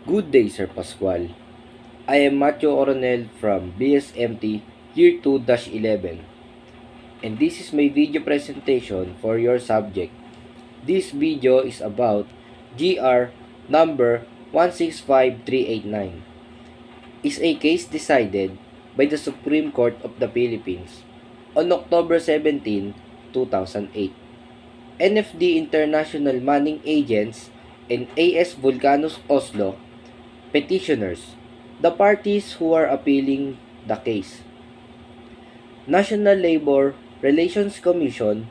Good day, Sir Pascual. I am Matthew Oronel from BSMT Year 2-11, and this is my video presentation for your subject. This video is about GR number 165389. Is a case decided by the Supreme Court of the Philippines on October 17, 2008. NFD International Manning Agents and AS Vulcanus Oslo petitioners, the parties who are appealing the case. National Labor Relations Commission,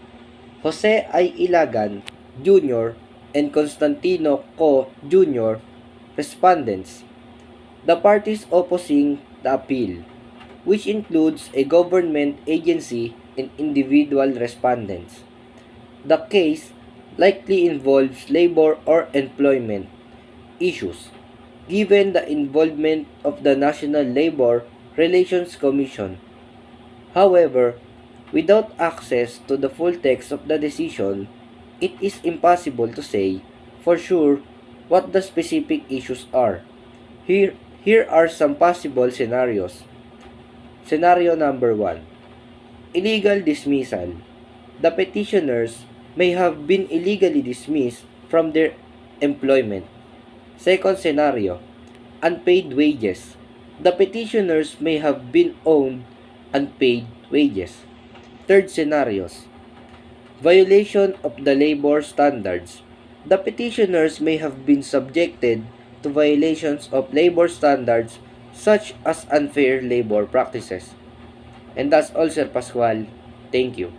Jose I. Ilagan Jr. and Constantino Co. Jr. respondents. The parties opposing the appeal, which includes a government agency and individual respondents. The case likely involves labor or employment issues, given the involvement of the National Labor Relations Commission. However, without access to the full text of the decision, it is impossible to say for sure what the specific issues are. Here are some possible scenarios. Scenario number 1. Illegal dismissal. The petitioners may have been illegally dismissed from their employment. Second scenario, unpaid wages. The petitioners may have been owed unpaid wages. Third scenarios, violation of the labor standards. The petitioners may have been subjected to violations of labor standards such as unfair labor practices. And that's all, Sir Pascual. Thank you.